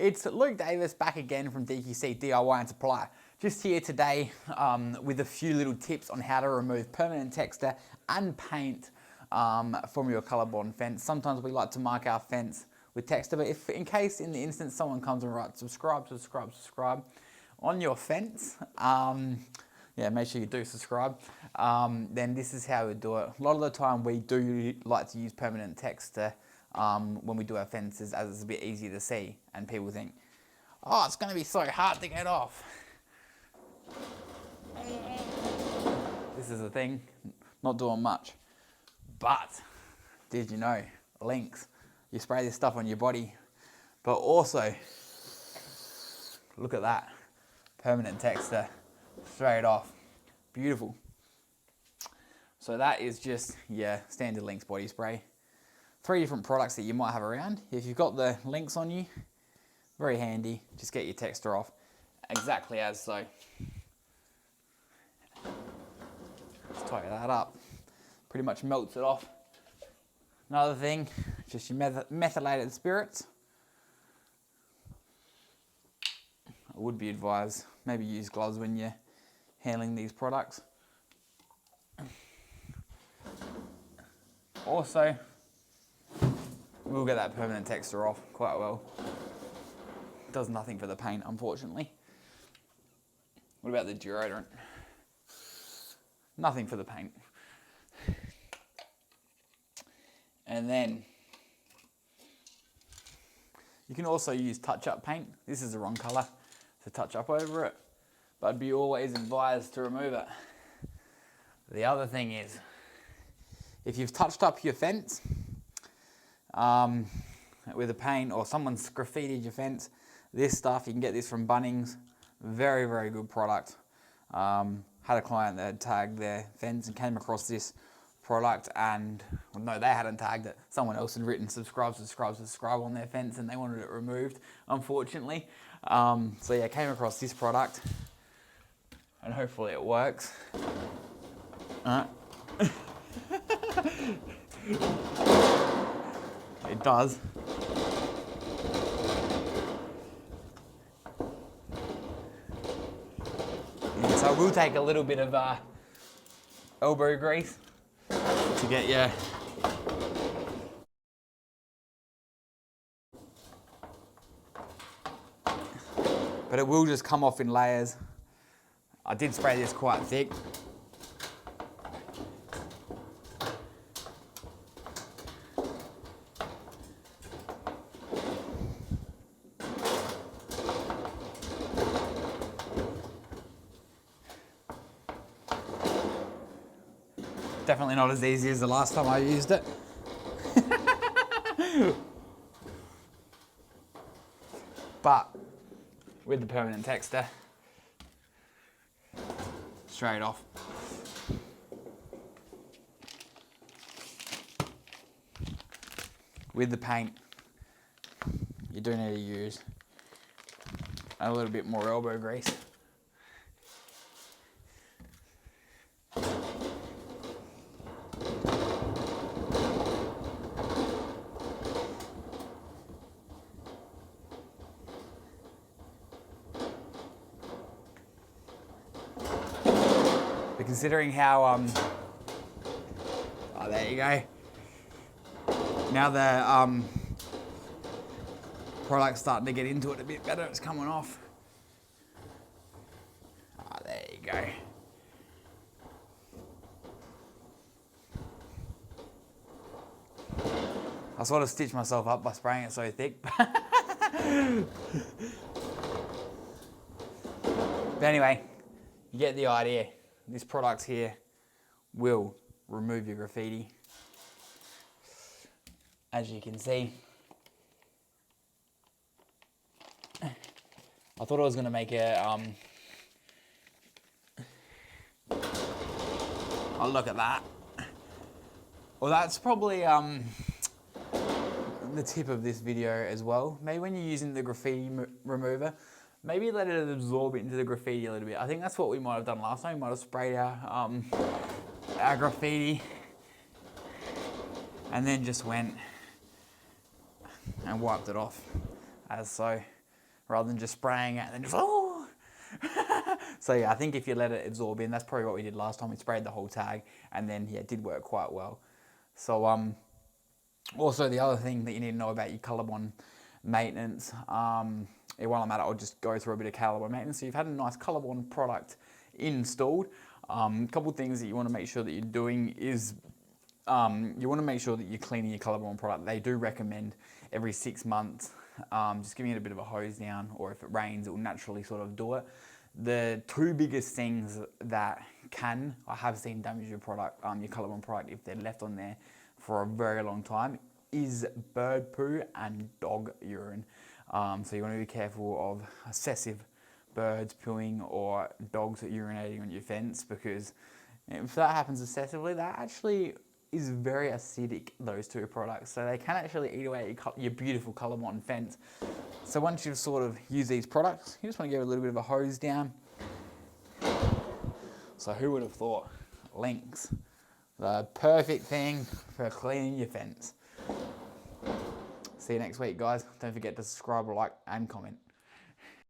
It's Luke Davis back again from DQC DIY and Supply. Just here today with a few little tips on how to remove permanent texture and paint from your Colorbond fence. Sometimes we like to mark our fence with texture, but if in case in the instance someone comes and writes subscribe on your fence, yeah, make sure you do subscribe, then this is how we do it. A lot of the time we do like to use permanent texture when we do our fences, as it's a bit easier to see, and people think, oh, it's going to be so hard to get off. This is the thing, not doing much. But did you know, links, you spray this stuff on your body, but also look at that, permanent texture straight off, beautiful. So that is just, yeah, standard Lynx body spray. 3 different products that you might have around. If you've got the Lynx on you, very handy, just get your texture off exactly as so. Let's tie that up, pretty much melts it off. Another thing, just your methylated spirits. I would be advised, maybe use gloves when you're handling these products. Also, we'll get that permanent texture off quite well. Does nothing for the paint, unfortunately. What about the deodorant? Nothing for the paint. And then you can also use touch-up paint. This is the wrong colour to touch up over it, but be always advised to remove it. The other thing is, if you've touched up your fence with a paint, or someone's graffitied your fence, this stuff, you can get this from Bunnings. Very, very good product. Had a client that had tagged their fence and came across this product, and well, no, they hadn't tagged it. Someone else had written subscribe on their fence, and they wanted it removed, unfortunately. So yeah, came across this product, and hopefully it works. It does. So we'll take a little bit of elbow grease to get you. But it will just come off in layers. I did spray this quite thick. Definitely not as easy as the last time I used it. But with the permanent texture, straight off. With the paint, you do need to use a little bit more elbow grease. But considering how, oh, there you go. Now the product's starting to get into it a bit better, it's coming off. Ah, there you go. I sort of stitched myself up by spraying it so thick. But anyway, you get the idea. This product here will remove your graffiti. As you can see, I thought I was going to make a, oh, look at that. Well, that's probably the tip of this video as well. Maybe when you're using the graffiti remover, maybe let it absorb into the graffiti a little bit. I think that's what we might have done last time. We might have sprayed our graffiti and then just went and wiped it off as so. rather than just spraying it and then just, oh. So yeah, I think if you let it absorb in, that's probably what we did last time. We sprayed the whole tag, and then yeah, it did work quite well. So also the other thing that you need to know about your Colorbond maintenance, while I'm at it, I'll just go through a bit of Colorbond maintenance. So you've had a nice Colorbond product installed. A couple of things that you want to make sure that you're doing is you want to make sure that you're cleaning your Colorbond product. They do recommend every 6 months, just giving it a bit of a hose down, or if it rains, it will naturally sort of do it. The two biggest things that I have seen damage your product, your Colorbond product, if they're left on there for a very long time, is bird poo and dog urine. So you want to be careful of excessive birds pooing or dogs urinating on your fence, because if that happens excessively, that actually is very acidic, those two products. So they can actually eat away your beautiful Colorbond fence. So once you've sort of used these products, you just want to give it a little bit of a hose down. So who would have thought Lynx, the perfect thing for cleaning your fence. See you next week, guys. Don't forget to subscribe, like, and comment.